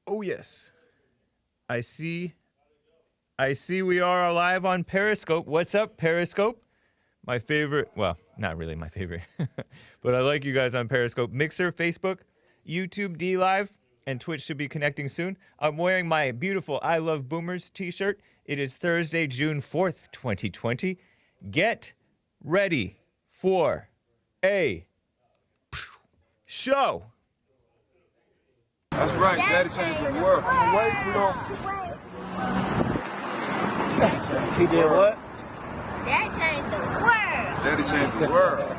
Oh, yes. I see we are live on Periscope. What's up, Periscope? My favorite, well, not really my favorite, but I like you guys on Periscope. Mixer, Facebook, YouTube, D Live, and Twitch should be connecting soon. I'm wearing my beautiful I Love Boomers t-shirt. It is Thursday, June 4th, 2020. Get ready for a show. That's right, Daddy changed the world. Wait, we don't. He did what? That changed the world. Daddy changed the world.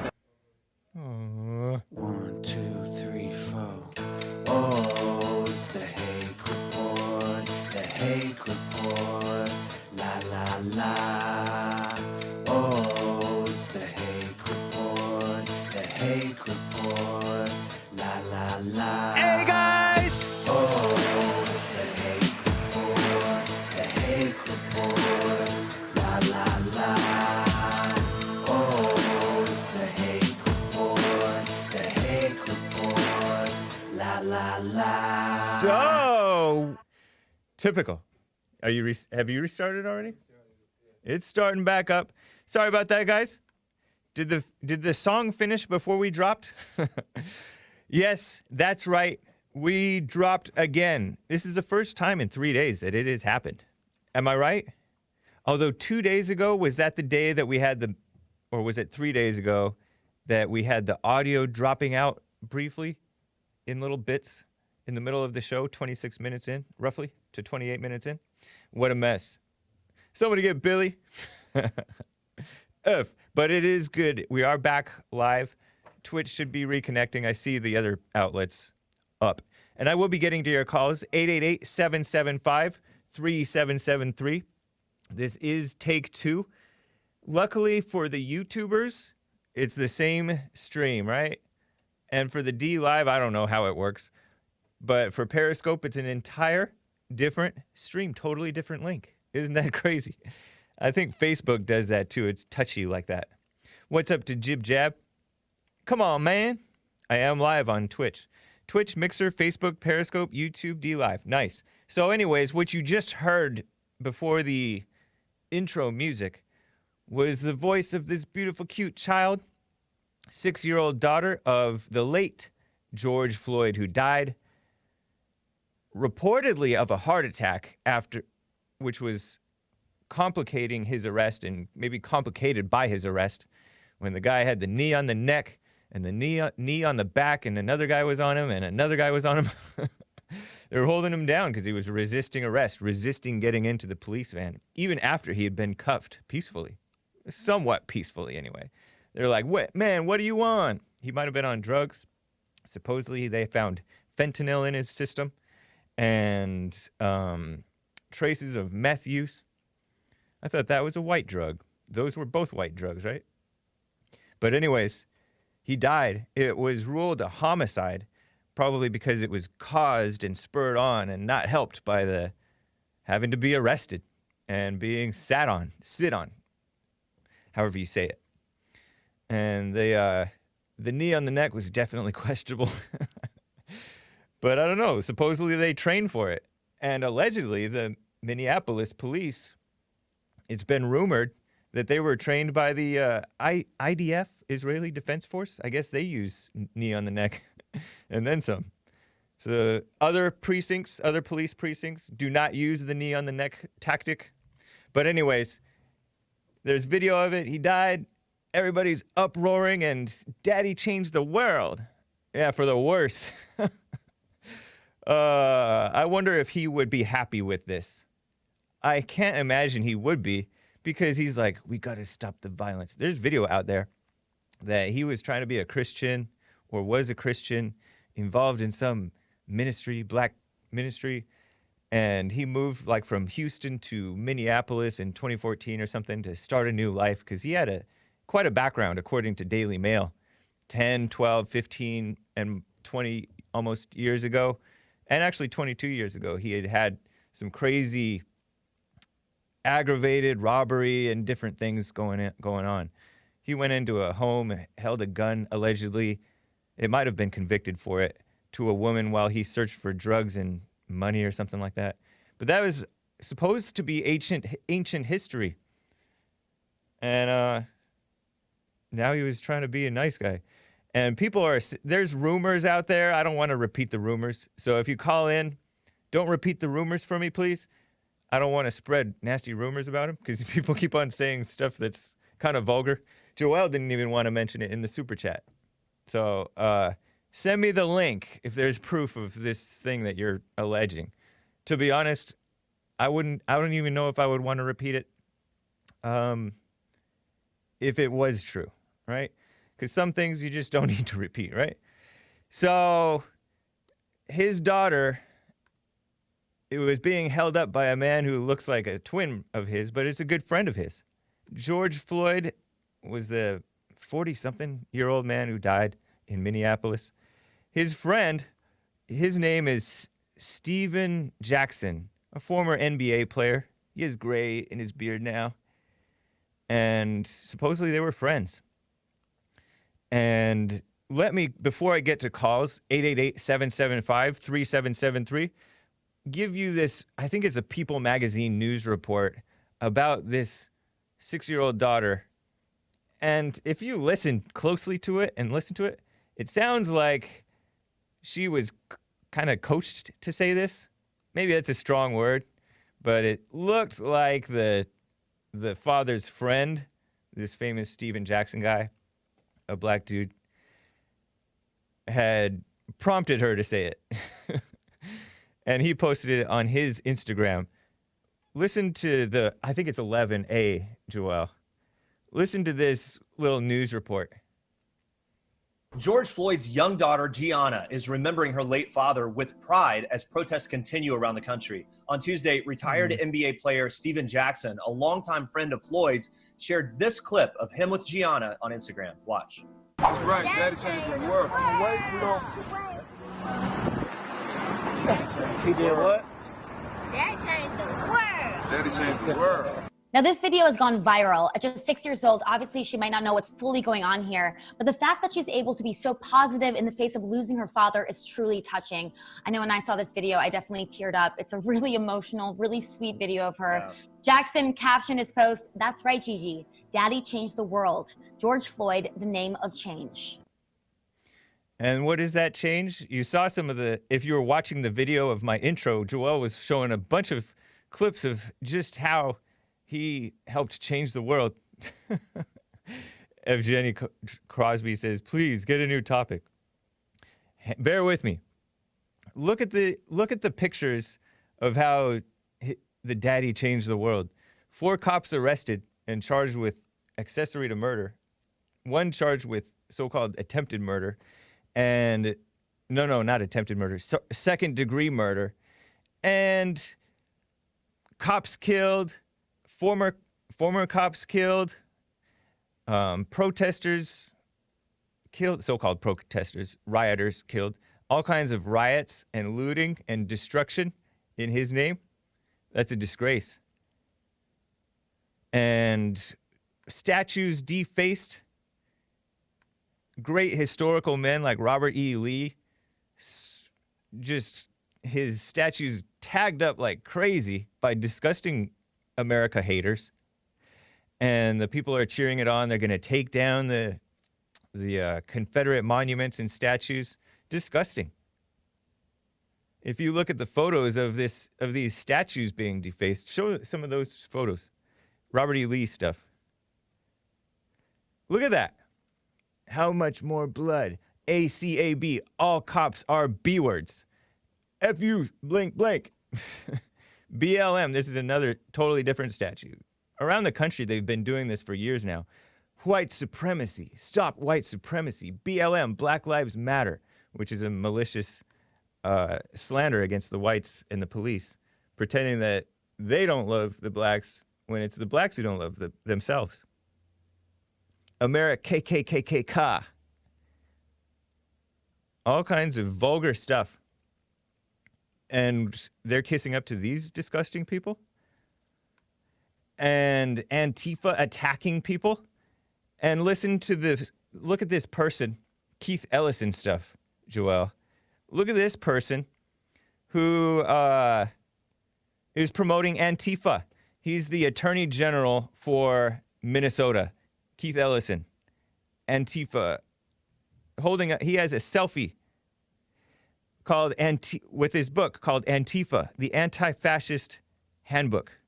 1, 2, 3, 4. Oh, it's the Hake Report. The Hake Report. La la la. Oh, it's the Hake Report. The Hake Report. La la la. Hey guys! Oh, it's the Hake Report. The Hake Report. La la la. Oh, it's the Hake Report. The Hake Report. La la la. So typical. Are you have you restarted already? It's starting back up. Sorry about that, guys. Did the song finish before we dropped? Yes, that's right. We dropped again. This is the first time in 3 days that it has happened. Am I right? Although 2 days ago, was that the day that we had or was it 3 days ago that we had the audio dropping out briefly in little bits in the middle of the show, 26 minutes in, roughly, to 28 minutes in? What a mess. Somebody get Billy. But it is good. We are back live. Twitch should be reconnecting. I see the other outlets up. And I will be getting to your calls, 888-775-3773. This is take two. Luckily for the YouTubers, it's the same stream, right? And for the D Live, I don't know how it works. But for Periscope, it's an entire different stream, totally different link. Isn't that crazy? I think Facebook does that too. It's touchy like that. What's up to Jib Jab? Come on, man. I am live on Twitch. Twitch, Mixer, Facebook, Periscope, YouTube, D Live. Nice. So anyways, what you just heard before the intro music was the voice of this beautiful, cute child, 6-year-old daughter of the late George Floyd, who died reportedly of a heart attack which was complicating his arrest and maybe complicated by his arrest when the guy had the knee on the neck and the knee on the back, and another guy was on him, and another guy was on him. They were holding him down because he was resisting arrest, resisting getting into the police van, even after he had been cuffed peacefully. Somewhat peacefully, anyway. They're like, "What, man, what do you want?" He might have been on drugs. Supposedly, they found fentanyl in his system and traces of meth use. I thought that was a white drug. Those were both white drugs, right? But anyways, he died. It was ruled a homicide, probably because it was caused and spurred on and not helped by the having to be arrested and being sit on, however you say it. And the knee on the neck was definitely questionable. But I don't know. Supposedly they trained for it. And allegedly the Minneapolis police, it's been rumored that they were trained by the IDF, Israeli Defense Force. I guess they use knee on the neck and then some. So other police precincts do not use the knee on the neck tactic. But anyways, there's video of it. He died. Everybody's uproaring and Daddy changed the world. Yeah, for the worse. I wonder if he would be happy with this. I can't imagine he would be, because he's like, we got to stop the violence. There's video out there that he was trying to be a Christian or was a Christian involved in some ministry, black ministry. And he moved like from Houston to Minneapolis in 2014 or something to start a new life, because he had quite a background, according to Daily Mail, 10, 12, 15, and 20 almost years ago. And actually 22 years ago, he had some crazy aggravated robbery and different things going on. He went into a home, held a gun, allegedly. It might have been convicted for it, to a woman while he searched for drugs in money or something like that. But that was supposed to be ancient history. And now he was trying to be a nice guy. And there's rumors out there. I don't want to repeat the rumors. So if you call in, don't repeat the rumors for me, please. I don't want to spread nasty rumors about him because people keep on saying stuff that's kind of vulgar. Joel didn't even want to mention it in the super chat. So send me the link if there's proof of this thing that you're alleging. To be honest, I don't even know if I would want to repeat it if it was true, right? Because some things you just don't need to repeat, right? So his daughter, it was being held up by a man who looks like a twin of his, but it's a good friend of his. George Floyd was the 40-something-year-old man who died in Minneapolis. His friend, his name is Steven Jackson, a former NBA player. He has gray in his beard now. And supposedly they were friends. And before I get to calls, 888-775-3773, give you this, I think it's a People magazine news report about this 6-year-old daughter. And if you listen closely to it, it sounds like she was kind of coached to say this. Maybe that's a strong word, but it looked like the father's friend, this famous Steven Jackson guy, a black dude, had prompted her to say it. And he posted it on his Instagram. Listen to I think it's 11A, Joel. Listen to this little news report. George Floyd's young daughter, Gianna, is remembering her late father with pride as protests continue around the country. On Tuesday, retired NBA player Steven Jackson, a longtime friend of Floyd's, shared this clip of him with Gianna on Instagram. Watch. That's right. Daddy changed the world. He did what? That changed the world. Daddy changed the world. Now, this video has gone viral. At just 6 years old, obviously she might not know what's fully going on here, but the fact that she's able to be so positive in the face of losing her father is truly touching. I know when I saw this video, I definitely teared up. It's a really emotional, really sweet video of her. Yeah. Jackson captioned his post, "That's right, Gigi. Daddy changed the world. George Floyd, the name of change." And what is that change? You saw some of if you were watching the video of my intro, Joel was showing a bunch of clips of just how he helped change the world. Evgeny Crosby says, "Please get a new topic." Bear with me. Look at the pictures of how the daddy changed the world. 4 cops arrested and charged with accessory to murder. 1 charged with so-called attempted murder, and no, not attempted murder, second-degree murder, and cops killed. Former cops killed, protesters killed, so-called protesters, rioters killed, all kinds of riots and looting and destruction in his name. That's a disgrace. And statues defaced. Great historical men like Robert E. Lee, just his statues tagged up like crazy by disgusting America haters, and the people are cheering it on. They're going to take down the Confederate monuments and statues. Disgusting. If you look at the photos of these statues being defaced, show some of those photos. Robert E. Lee stuff. Look at that. How much more blood? ACAB. All cops are B words. F you, blank, blank. BLM, this is another totally different statue. Around the country, they've been doing this for years now. White supremacy, stop white supremacy. BLM, Black Lives Matter, which is a malicious slander against the whites and the police, pretending that they don't love the blacks when it's the blacks who don't love themselves. America, KKKK. All kinds of vulgar stuff. And they're kissing up to these disgusting people? And Antifa attacking people? And look at this person, Keith Ellison stuff, Joel. Look at this person who is promoting Antifa. He's the Attorney General for Minnesota, Keith Ellison. Antifa, he has a selfie with his book called Antifa, the Anti-Fascist Handbook.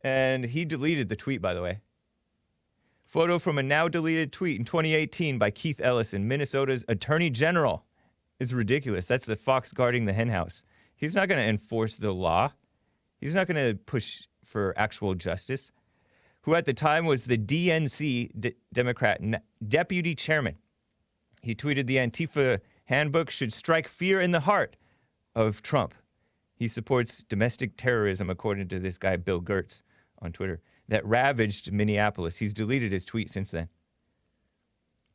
And he deleted the tweet, by the way. Photo from a now deleted tweet in 2018 by Keith Ellison, Minnesota's Attorney General. It's ridiculous. That's the fox guarding the henhouse. He's not going to enforce the law. He's not going to push for actual justice. Who at the time was the DNC, Democrat deputy chairman. He tweeted the Antifa handbook should strike fear in the heart of Trump. He supports domestic terrorism, according to this guy, Bill Gertz, on Twitter, that ravaged Minneapolis. He's deleted his tweet since then.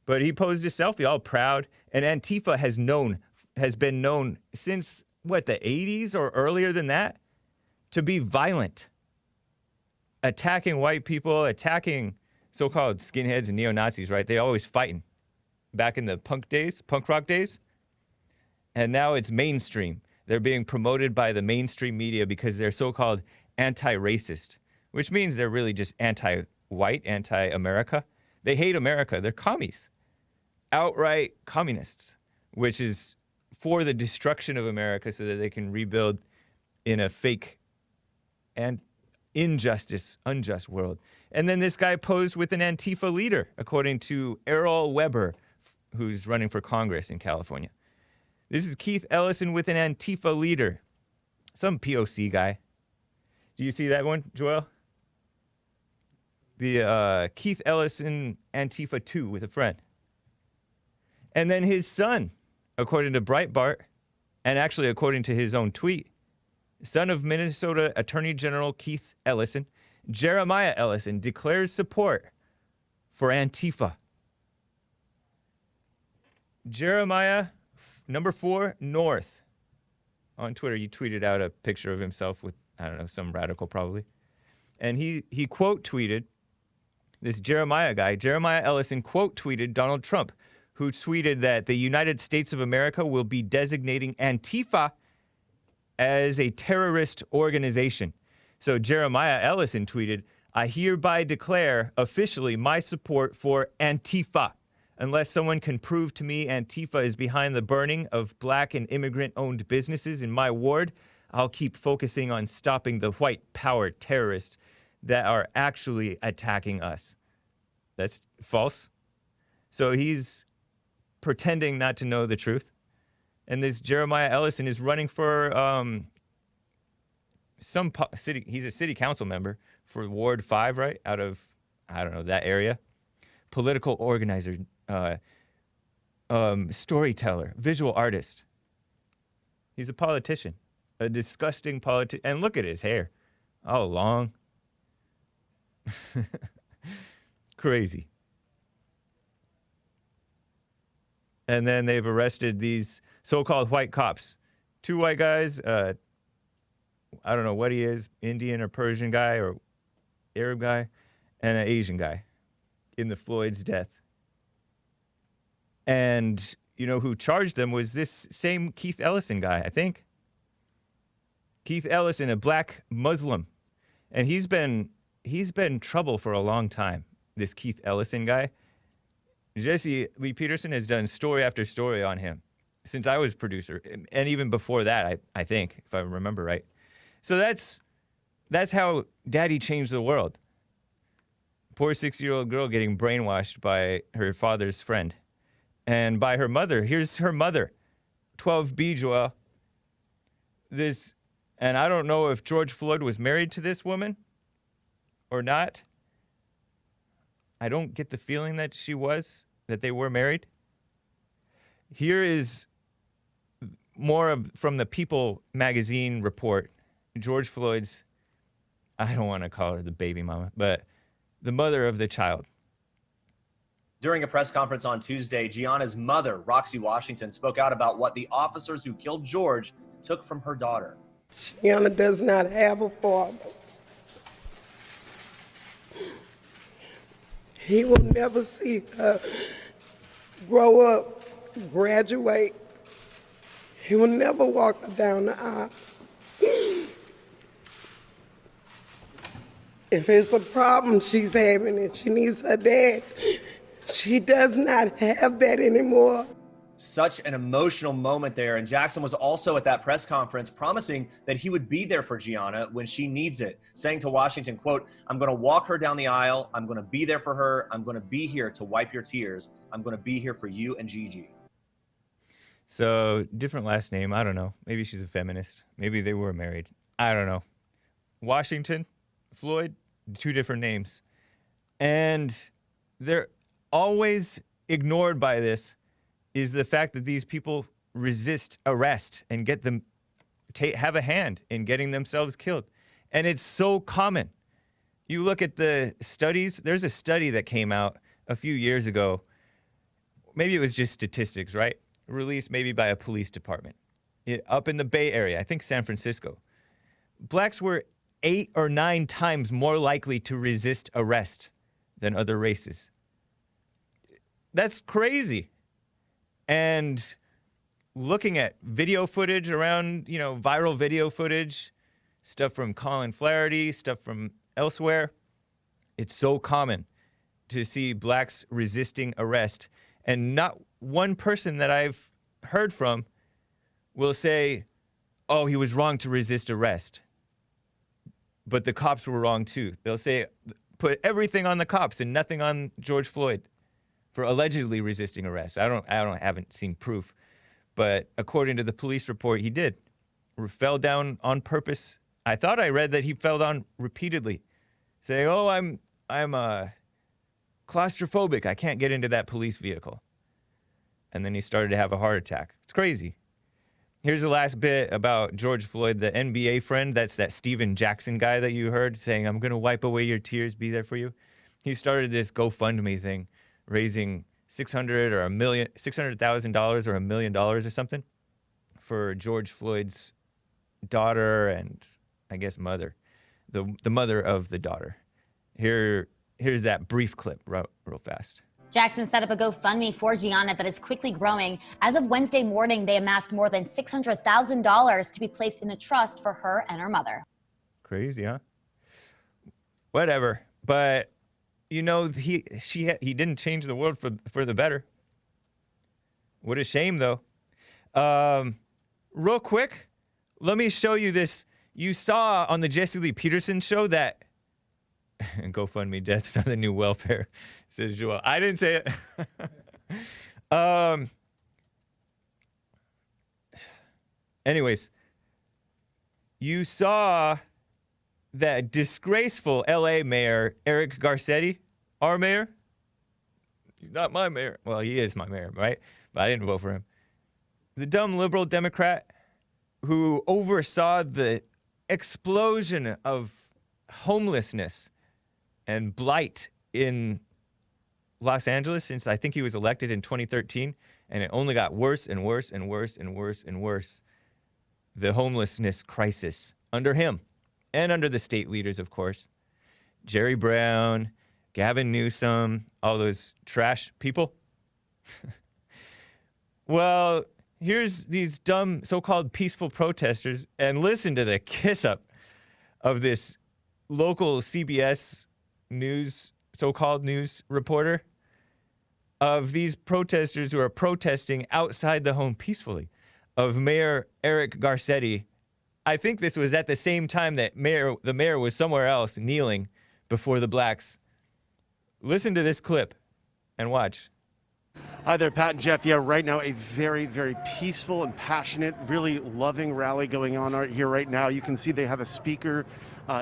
But he posed a selfie, all proud. And Antifa has been known since, the 80s or earlier than that, to be violent. Attacking white people, attacking so-called skinheads and neo-Nazis, right? They always fighting. Back in the punk rock days. And now it's mainstream. They're being promoted by the mainstream media because they're so-called anti-racist, which means they're really just anti-white, anti-America. They hate America. They're commies. Outright communists, which is for the destruction of America so that they can rebuild in a fake and unjust world. And then this guy posed with an Antifa leader, according to Errol Weber, who's running for Congress in California. This is Keith Ellison with an Antifa leader. Some POC guy. Do you see that one, Joel? The Keith Ellison Antifa 2 with a friend. And then his son, according to Breitbart, and actually according to his own tweet, son of Minnesota Attorney General Keith Ellison, Jeremiah Ellison, declares support for Antifa. Jeremiah, number 4, North. On Twitter, he tweeted out a picture of himself with, I don't know, some radical probably. And he quote tweeted, this Jeremiah Ellison quote tweeted Donald Trump, who tweeted that the United States of America will be designating Antifa as a terrorist organization. So Jeremiah Ellison tweeted, I hereby declare officially my support for Antifa. Unless someone can prove to me Antifa is behind the burning of black and immigrant-owned businesses in my ward, I'll keep focusing on stopping the white power terrorists that are actually attacking us. That's false. So he's pretending not to know the truth. And this Jeremiah Ellison is running for he's a city council member for Ward 5, right? Out of, I don't know, that area. Political organizer, storyteller, visual artist. He's a politician, a disgusting politician. And look at his hair, all long. Crazy. And then they've arrested these so-called white cops. 2 white guys, I don't know what he is, Indian or Persian guy or Arab guy, and an Asian guy in the Floyd's death. And you know who charged them was this same Keith Ellison guy, I think. Keith Ellison, a black Muslim. And he's been trouble for a long time, this Keith Ellison guy. Jesse Lee Peterson has done story after story on him since I was producer, and even before that, I think, if I remember right. So that's how Daddy changed the world. Poor 6-year-old girl getting brainwashed by her father's friend. And by her mother. Here's her mother, 12B, Joel. And I don't know if George Floyd was married to this woman or not. I don't get the feeling that that they were married. Here is more from the People magazine report. George Floyd's, I don't want to call her the baby mama, but the mother of the child. During a press conference on Tuesday, Gianna's mother, Roxy Washington, spoke out about what the officers who killed George took from her daughter. Gianna does not have a father. He will never see her grow up, graduate, He will never walk her down the aisle. If it's a problem she's having and she needs her dad, she does not have that anymore. Such an emotional moment there. And Jackson was also at that press conference promising that he would be there for Gianna when she needs it, saying to Washington, quote, "I'm going to walk her down the aisle. I'm going to be there for her. I'm going to be here to wipe your tears. I'm going to be here for you and Gigi." So, different last name. I don't know. Maybe she's a feminist. Maybe they were married. I don't know. Washington, Floyd, two different names. And they're always ignored by this is the fact that these people resist arrest and get them have a hand in getting themselves killed. And it's so common. You look at the studies. There's a study that came out a few years ago. Maybe it was just statistics, right? Released maybe by a police department up in the Bay Area, I think San Francisco. Blacks were 8 or 9 times more likely to resist arrest than other races. That's crazy. And looking at video footage around, viral video footage, stuff from Colin Flaherty, stuff from elsewhere, it's so common to see blacks resisting arrest. And not one person that I've heard from will say, oh, he was wrong to resist arrest. But the cops were wrong too. They'll say, put everything on the cops and nothing on George Floyd for allegedly resisting arrest. Haven't seen proof. But according to the police report, he did. Fell down on purpose. I thought I read that he fell down repeatedly, saying, oh, I'm claustrophobic. I can't get into that police vehicle. And then he started to have a heart attack. It's crazy. Here's the last bit about George Floyd, the NBA friend. That's that Steven Jackson guy that you heard saying, I'm going to wipe away your tears, be there for you. He started this GoFundMe thing, raising $600,000 or $1 million or something for George Floyd's daughter and I guess mother, the mother of the daughter. Here's that brief clip real fast. Jackson set up a GoFundMe for Gianna that is quickly growing. As of Wednesday morning, they amassed more than $600,000 to be placed in a trust for her and her mother. Crazy, huh? Whatever. But, he didn't change the world for the better. What a shame, though. Real quick, let me show you this. You saw on the Jesse Lee Peterson show that GoFundMe deaths are the new welfare, says Joel. I didn't say it. Anyways, you saw that disgraceful LA mayor, Eric Garcetti, our mayor. He's not my mayor. Well, he is my mayor, right? But I didn't vote for him. The dumb liberal Democrat who oversaw the explosion of homelessness and blight in Los Angeles since I think he was elected in 2013, and it only got worse and worse and worse and worse and worse. The homelessness crisis under him and under the state leaders, of course. Jerry Brown, Gavin Newsom, all those trash people. Well, here's these dumb so-called peaceful protesters, and listen to the kiss-up of this local CBS news, so-called news reporter, of these protesters who are protesting outside the home peacefully of Mayor Eric Garcetti. I think this was at the same time that the mayor was somewhere else kneeling before the blacks. Listen to this clip and watch. Hi there, Pat and Jeff. Yeah, right now a very, very peaceful and passionate, really loving rally going on here right now. You can see they have a speaker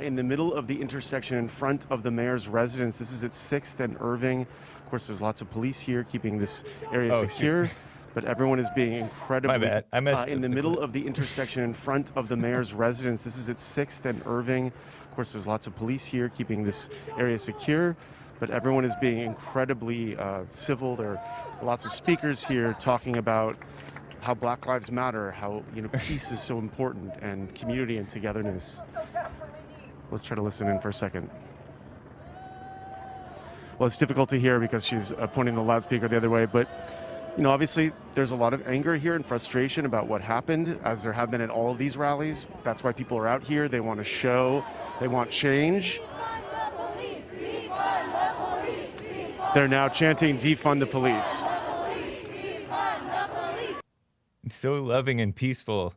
in the middle of the intersection in front of the mayor's residence. This is at 6th and Irving. Of course, there's lots of police here keeping this area secure. Shoot. But everyone is being incredibly... My bad. I missed in the middle of the intersection in front of the mayor's residence. This is at 6th and Irving. Of course, there's lots of police here keeping this area secure. But everyone is being incredibly civil. There are lots of speakers here talking about how Black Lives Matter, how peace is so important, and community and togetherness. Let's try to listen in for a second. Well, it's difficult to hear because she's pointing the loudspeaker the other way, but Obviously, there's a lot of anger here and frustration about what happened, as there have been at all of these rallies. That's why people are out here. They want to show, they want change. They're now chanting, defund the police. So loving and peaceful.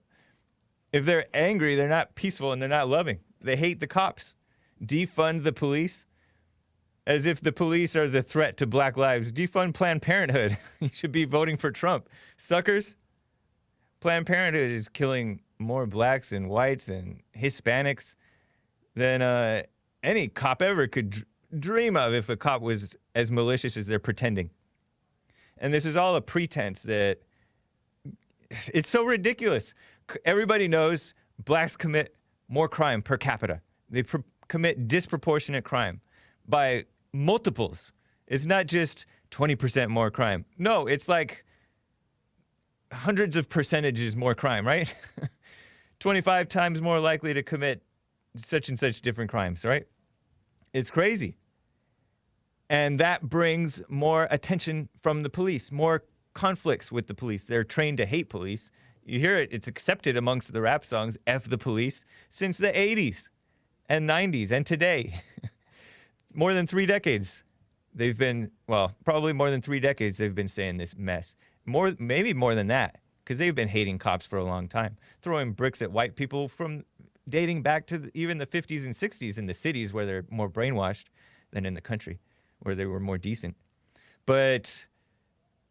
If they're angry, they're not peaceful and they're not loving. They hate the cops. Defund the police. As if the police are the threat to black lives. Defund Planned Parenthood. You should be voting for Trump. Suckers. Planned Parenthood is killing more blacks and whites and Hispanics than any cop ever could dream of if a cop was as malicious as they're pretending. And this is all a pretense that it's so ridiculous. Everybody knows blacks commit more crime per capita. They commit disproportionate crime by multiples. It's not just 20% more crime. No, it's like hundreds of percentages more crime, right? 25 times more likely to commit such and such different crimes, right? It's crazy. And that brings more attention from the police, more conflicts with the police. They're trained to hate police. You hear it, it's accepted amongst the rap songs, F the police, since the 80s and 90s and today. More than 3 decades. They've been, well, probably more than 3 decades they've been saying this mess. Maybe more than that, because they've been hating cops for a long time. Throwing bricks at white people from dating back to even the 50s and 60s in the cities where they're more brainwashed than in the country, where they were more decent. But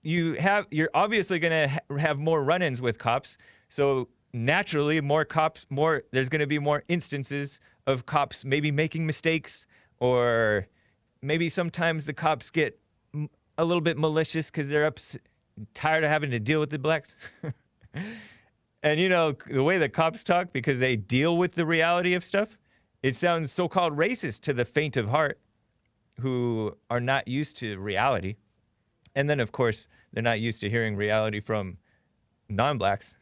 you're obviously going to have more run-ins with cops, so naturally there's going to be more instances of cops maybe making mistakes, or maybe sometimes the cops get a little bit malicious because they're tired of having to deal with the blacks. And the way the cops talk, because they deal with the reality of stuff, it sounds so-called racist to the faint of heart who are not used to reality. And then, of course, they're not used to hearing reality from non-blacks.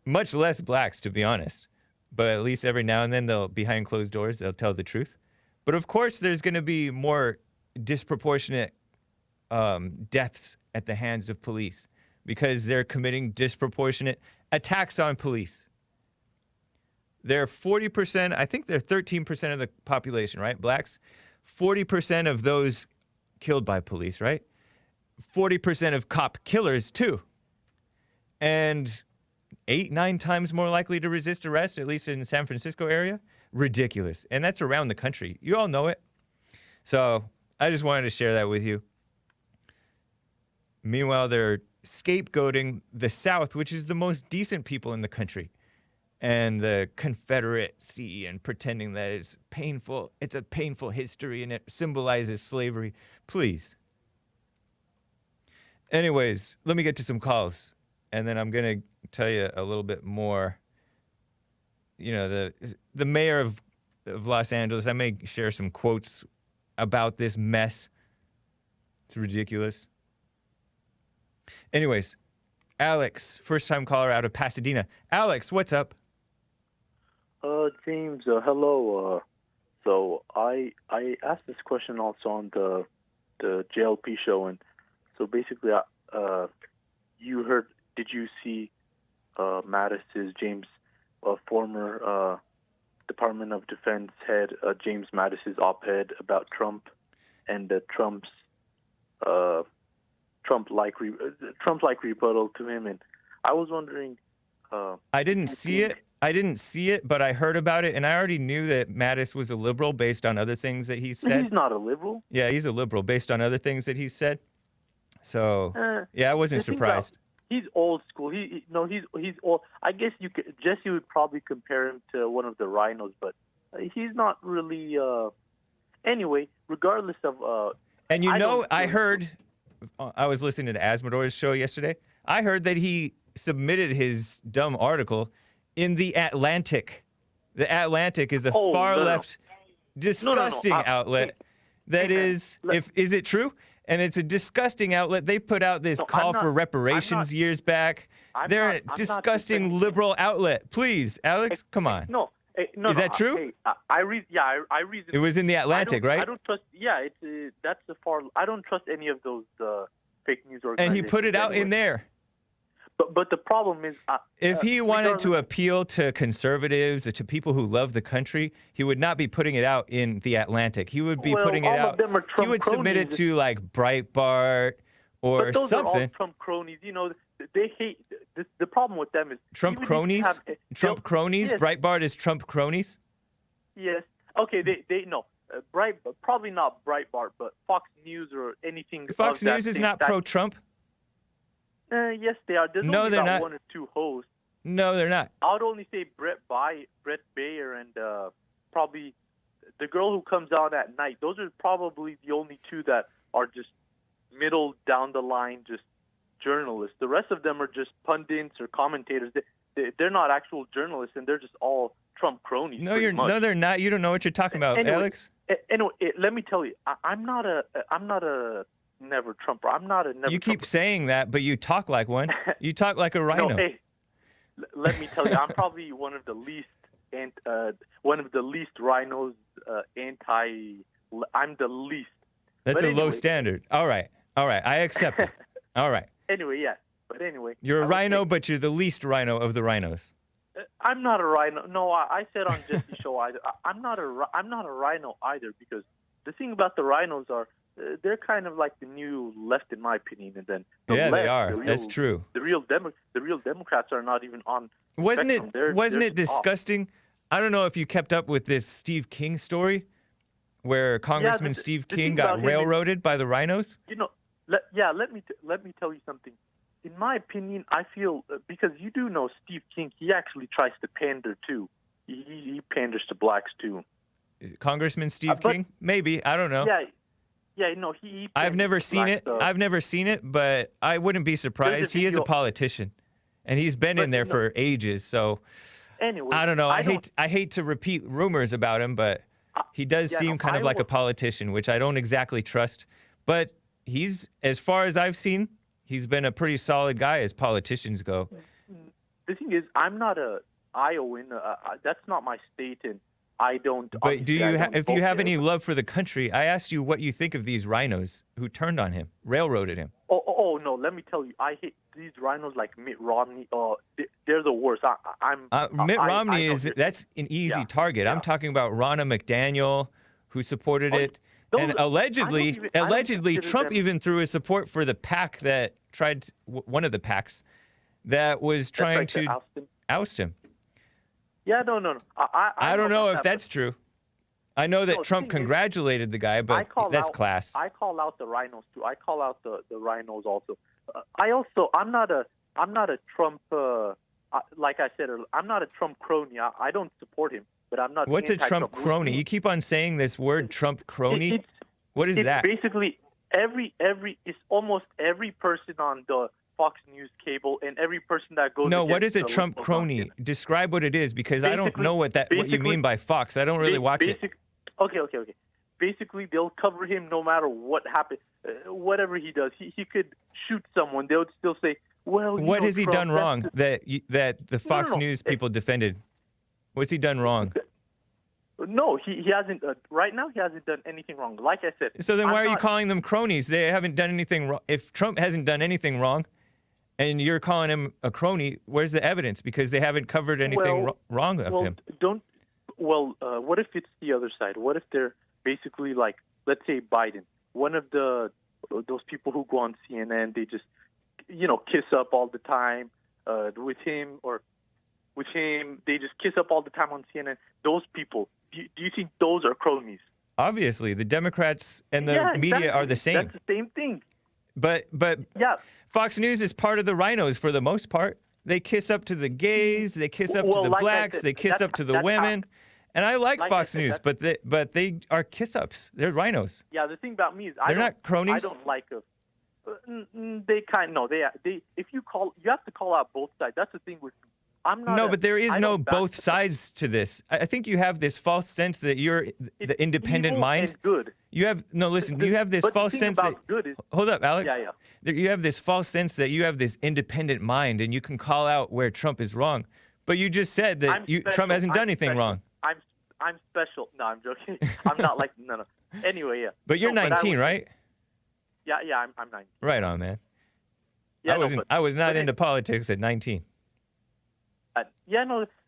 Much less blacks, to be honest. But at least every now and then, behind closed doors, they'll tell the truth. But of course, there's going to be more disproportionate deaths at the hands of police because they're committing disproportionate attacks on police. They're 40%, I think they're 13% of the population, right? Blacks. 40% of those killed by police, right? 40% of cop killers, too. And 8-9 times more likely to resist arrest, at least in the San Francisco area. Ridiculous. And that's around the country. You all know it. So I just wanted to share that with you. Meanwhile, they're scapegoating the South, which is the most decent people in the country, and the Confederacy, and pretending that it's painful. It's a painful history and it symbolizes slavery. Please. Anyways, let me get to some calls, and then I'm going to tell you a little bit more. The mayor of Los Angeles, I may share some quotes about this mess. It's ridiculous. Anyways, Alex, first-time caller out of Pasadena. Alex, what's up? James, hello. So I asked this question also on the JLP show, and so basically, did you see Mattis's James, former Department of Defense head, James Mattis's op-ed about Trump and Trump's Trump-like rebuttal to him? And I was wondering. I didn't see it, but I heard about it, and I already knew that Mattis was a liberal based on other things that he said. He's not a liberal. Yeah, he's a liberal based on other things that he said. So, I wasn't surprised. He's old school. He's old. I guess Jesse would probably compare him to one of the rhinos, but he's not really. Anyway, regardless of. And I heard. I was listening to Asmodor's show yesterday. I heard that he submitted his dumb article in The Atlantic. The Atlantic is a far-left, disgusting outlet. Is it true? And it's a disgusting outlet. They put out this call for reparations years back. They're a disgusting liberal outlet. Please, Alex, come on. No. Is that true? I read. It was in The Atlantic, right? I don't trust. Yeah, that's the far. I don't trust any of those fake news And organizations. he put it out in there. But the problem is, If he wanted to regardless- appeal to conservatives, to people who love the country, he would not be putting it out in the Atlantic. He would be Well, putting it all of out. them are He Trump would submit it cronies. to like Breitbart or but those something. are all Trump cronies. You know, they hate. The problem with them is Trump even if you cronies? have- Trump cronies? Yes. Breitbart is Trump cronies? Yes. Okay. They no. Probably not Breitbart, but Fox News or anything. Fox of that News is same not type. pro-Trump? Yes, they are. There's No, only they're about not. one or two hosts. No, they're not. I would only say Brett Bayer, and probably the girl who comes on at night. Those are probably the only two that are just middle down the line, just journalists. The rest of them are just pundits or commentators. They're not actual journalists, and they're just all Trump cronies. No, pretty much. no, they're not. You don't know what you're talking about, Anyway, Alex. Anyway, let me tell you, I'm not a never Trumper. I'm not a never. You keep Trumper. saying that, but you talk like one. You talk like a rhino. No, hey, let me tell you, I'm probably one of the least rhinos I'm the least. That's But a low anyway. standard. All right. I accept it. All right. Anyway, yeah. But anyway, You're a I would rhino, say- but you're the least rhino of the rhinos. I'm not a rhino. No, I said on Jesse's show either. I'm not a rhino either, because the thing about the rhinos are they're kind of like the new left, in my opinion. And then the Yeah, left, they are. the real- That's true. The real Democrats are not even on. the Wasn't spectrum. it wasn't They're it just off. disgusting? I don't know if you kept up with this Steve King story, where Congressman Steve the King thing got about him is- railroaded by the rhinos. You know, let me tell you something. In my opinion, I feel because you do know Steve King, he actually tries to pander too. He panders to blacks too. Congressman Steve but- King? Maybe. I don't know. Yeah, no, he I've panders never to seen blacks, it. I've never seen it, but I wouldn't be surprised. He is a video- politician, and he's been in But, there no. for ages. So Anyway, I don't know. I don't- hate to repeat rumors about him, but he does yeah, seem no, kind of I like a would- politician, which I don't exactly trust. But he's, as far as I've seen, he's been a pretty solid guy as politicians go. The thing is, I'm not a Iowan. That's not my state, and I don't. But do obviously, I you, don't if vote you have there. any love for the country, I asked you what you think of these rhinos who turned on him, railroaded him. Oh no! Let me tell you, I hate these rhinos like Mitt Romney. They're the worst. Mitt I Romney don't is hear- that's an easy Yeah, target. I'm yeah. talking about Ronna McDaniel, who supported it, those- and I don't allegedly, consider Trump them- even threw his support for the PAC that tried one of the PACs that was That's trying like the to Alton. oust him. Yeah, no. I don't know about if that, that's true. I know that No, Trump thing is, congratulated the guy, I but call that's out, class. I call out the rhinos too. I call out the rhinos also. I'm not a Trump. Like I said earlier, I'm not a Trump crony. I don't support him, but I'm not. What's a Trump anti-Trump. crony? You keep on saying this word, Trump crony. It's- What is it's that? basically it's almost every person on the Fox News cable and every person that goes. No, what against is a the Trump liberal crony? market. Describe what it is, because I don't Basically- know what you basically- mean by Fox. I don't really watch it. Okay. Basically, they'll cover him no matter what happens, whatever he does. He could shoot someone. They would still say, "Well, you What know, has he Trump, done that's wrong the-" that the Fox no. News people defended? What's he done wrong? No, he hasn't. Right now, he hasn't done anything wrong. Like I said. So then why I'm are you not- calling them cronies? They haven't done anything wrong. If Trump hasn't done anything wrong, and you're calling him a crony, where's the evidence? Because they haven't covered anything Well, wrong of him. What if it's the other side? What if they're basically like, let's say Biden, one of those people who go on CNN, they just, kiss up all the time with him, they just kiss up all the time on CNN. Those people, do you think those are cronies? Obviously, the Democrats and the Yeah, media are the exactly. same. That's the same thing. But Yeah. Fox News is part of the rhinos for the most part. They kiss up to the gays, they kiss up to Well, the like I blacks, said, they kiss that's- up to the that's women. And I like like I Fox said, News, but they are kiss ups. They're rhinos. Yeah, the thing about me is They're not cronies? I don't like they if you have to call out both sides. That's the thing with me. I'm not. No, but there is I no don't back both the- sides to this. I think you have this false sense that you're It's the independent evil mind. and good. You have no. Listen, The- you have this but the false thing sense about that. good is- Hold up, Alex. Yeah. That you have this false sense that you have this independent mind and you can call out where Trump is wrong. But you just said that I'm Trump special. hasn't done I'm anything special. wrong. I'm special. No, I'm joking. I'm not like no. Anyway, yeah. But you're No, 19, I would- right? Yeah, I'm 19. Right on, man. Yeah, I was not into politics at 19.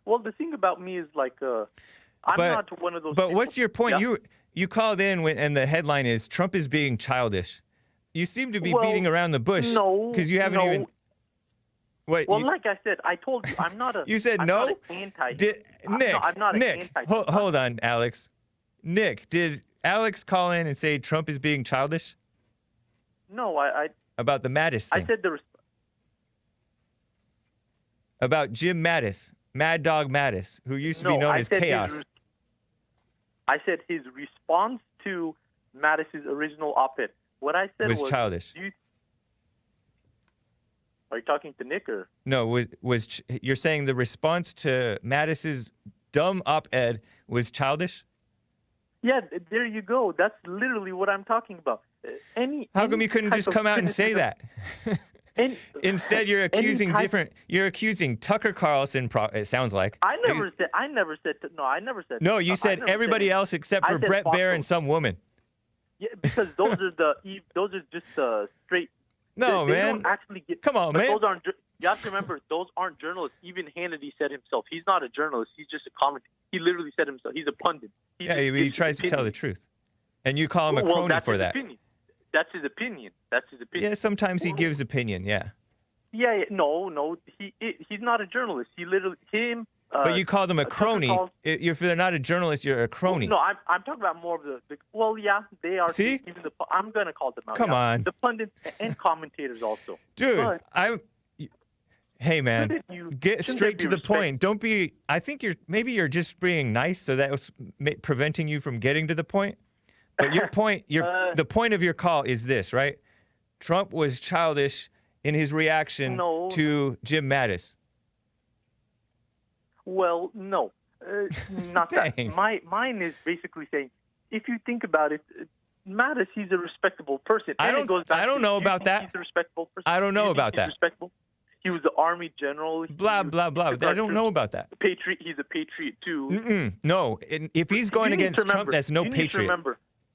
Well, the thing about me is like, I'm not one of those. But people. what's your point? Yeah. You called in and the headline is Trump is being childish. You seem to be beating around the bush. No, because you haven't even. Wait. Well, like I said, I told you, I'm not a. You said I'm no. Not an anti. Nick. No, I'm not Nick. an anti. Hold on, Alex. Nick, did Alex call in and say Trump is being childish? No, I about the Mattis thing. I said about Jim Mattis, Mad Dog Mattis, who used to be known as Chaos. I said his response to Mattis's original op-ed. What I said was childish. Are you talking to Nick or? No, you're saying the response to Mattis's dumb op-ed was childish? Yeah, there you go. That's literally what I'm talking about. How come you couldn't just come out and say that? Instead, you're accusing You're accusing Tucker Carlson. It sounds like. I never said. No, you said everybody else except for Brett Baer and some woman. Yeah, because those are just straight. No, they man. Don't actually get. Come on, man. Those aren't. You have to remember, those aren't journalists. Even Hannity said himself, he's not a journalist. He's just a commentator. He literally said himself, he's a pundit. He tries to tell the truth, and you call him a crony for that. That's his opinion. That's his opinion. Yeah, sometimes he gives opinion. Yeah. Yeah. No. He's not a journalist. He literally But you called him a crony. If they're not a journalist, you're a crony. No, I'm talking about more of the well, yeah, they are. See? Even I'm going to call them out. Come on. The pundits and commentators also. Dude, hey, man, get straight to the point. Don't be. I think you're just being nice, so that's preventing you from getting to the point. But your point, the point of your call is this, right? Trump was childish in his reaction to Jim Mattis. Well, no, not that. Mine is basically saying, if you think about it, Mattis, he's a respectable person. I don't know about that. He's a respectable person. I don't know about that. Respectable. He was the Army general. Blah, blah, blah. I don't know about that. Patriot. He's a patriot, too. No. If he's going against Trump, that's no patriot.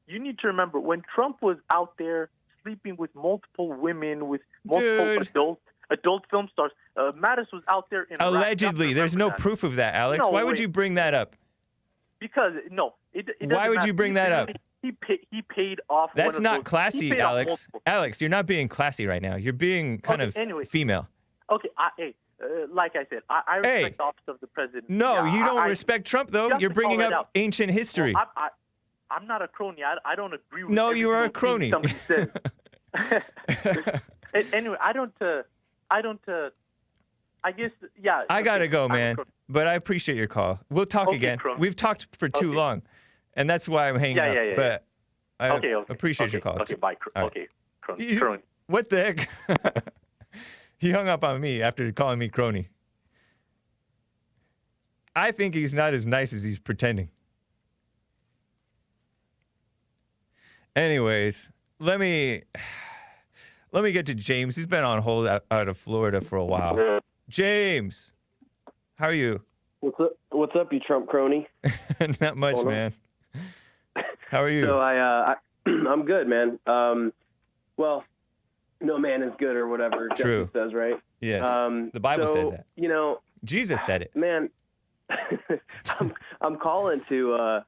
You need to remember, when Trump was out there sleeping with multiple women, with multiple adult film stars, Mattis was out there in allegedly. There's no proof of that, Alex. Why would you bring that up? Because, why would you bring that up? He paid off. That's not classy, Alex. Alex, you're not being classy right now. You're being kind of female. Okay, like I said, I respect the office of the president. No, you don't respect Trump, though. You're bringing up ancient history. Well, I'm not a crony. I don't agree with. No, you are a crony. Somebody says. Anyway, I don't. I guess, yeah. I gotta go, man. But I appreciate your call. We'll talk again. Crony. We've talked for too long, and that's why I'm hanging up. Yeah. But I appreciate your call. Okay, bye. Okay, crony. What the heck? He hung up on me after calling me crony. I think he's not as nice as he's pretending. Anyways, let me get to James. He's been on hold out of Florida for a while. James, how are you? What's up, you Trump crony? Not much, man. How are you? So I'm good, man. Well, no man is good or whatever True. Justice says, right? Yes. The Bible says that. You know, Jesus said it. Man, I'm calling to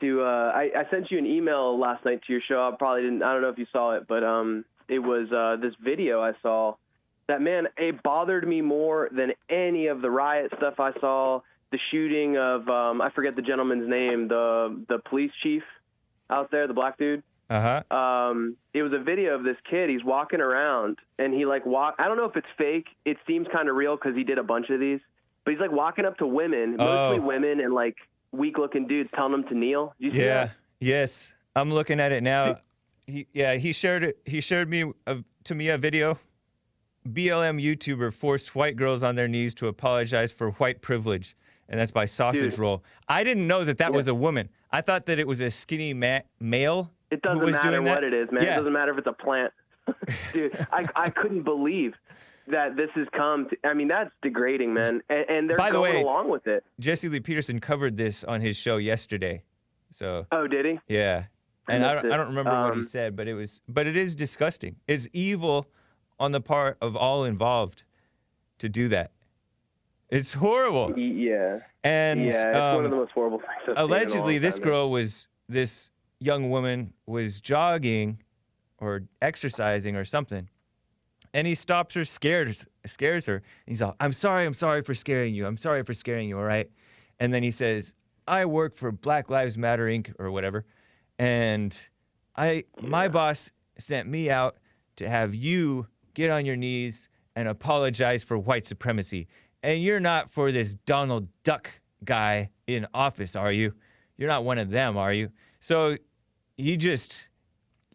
I sent you an email last night to your show. I don't know if you saw it, but it was this video I saw that, man, it bothered me more than any of the riot stuff I saw. The shooting of I forget the gentleman's name, the police chief out there, the black dude. It was a video of this kid. He's walking around and he I don't know if it's fake. It seems kind of real because he did a bunch of these, but he's like walking up to women, mostly women and like weak-looking dudes, telling them to kneel. Do you see that? Yes. I'm looking at it now. He shared it. He shared to me a video. BLM YouTuber forced white girls on their knees to apologize for white privilege, and that's by Sausage Roll. I didn't know that was a woman. I thought that it was a skinny male. It doesn't matter what it is, man. Yeah. It doesn't matter if it's a plant. Dude, I couldn't believe that this has come to, I mean, that's degrading, man. And they're going along with it. Jesse Lee Peterson covered this on his show yesterday. So. Oh, did he? Yeah. And I don't remember what he said, but it is disgusting. It's evil on the part of all involved to do that. It's horrible. Yeah. And it's one of the most horrible things I've seen in a long allegedly, this time, this young woman was jogging or exercising or something. And he stops her, scares her. And he's all, I'm sorry for scaring you. I'm sorry for scaring you, all right? And then he says, I work for Black Lives Matter, Inc., or whatever. And my boss sent me out to have you get on your knees and apologize for white supremacy. And you're not for this Donald Duck guy in office, are you? You're not one of them, are you? So he just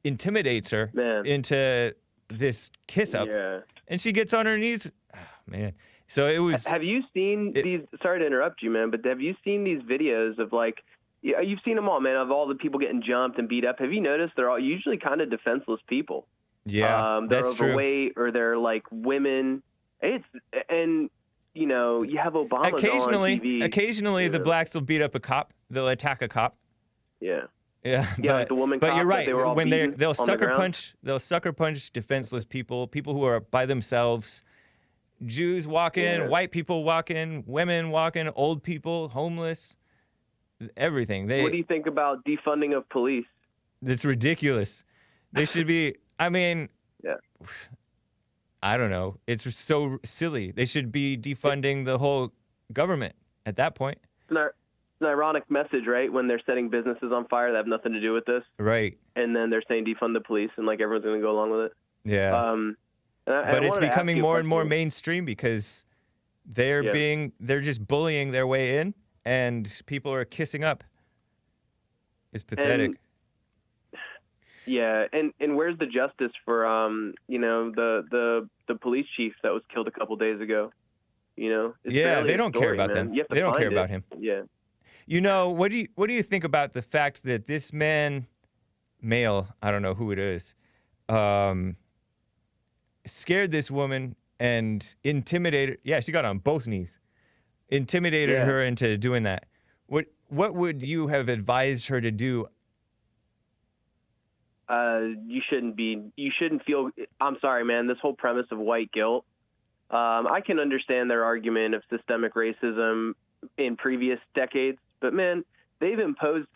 intimidates her into this kiss up. Yeah. And she gets on her knees. Oh, man. So it was. Have you seen these? Sorry to interrupt you, man, but have you seen these videos of like, you've seen them all, man, of all the people getting jumped and beat up? Have you noticed they're all usually kind of defenseless people? Yeah, they're that's true. overweight or they're like women. And you know, you have Obama on TV. Occasionally, the blacks will beat up a cop. They'll attack a cop. Yeah. Yeah, like the woman but cop you're right. They were all when they'll sucker punch defenseless people who are by themselves. Jews walk in, white people walk in, women walk in, old people, homeless, everything. What do you think about defunding of police? It's ridiculous. They should be. I mean, I don't know. It's so silly. They should be defunding the whole government at that point. It's an ironic message, right? When they're setting businesses on fire that have nothing to do with this. Right. And then they're saying defund the police, and like everyone's going to go along with it. Yeah. But it's becoming more and more mainstream because they're just bullying their way in, and people are kissing up. It's pathetic. And where's the justice for the police chief that was killed a couple days ago? You know, they don't care about them. They don't care about him. Yeah. You know, what do you think about the fact that this male, I don't know who it is, scared this woman and intimidated? Yeah, she got on both knees, intimidated her into doing that. What would you have advised her to do? You shouldn't feel. I'm sorry, man. This whole premise of white guilt. I can understand their argument of systemic racism in previous decades, but man, they've imposed,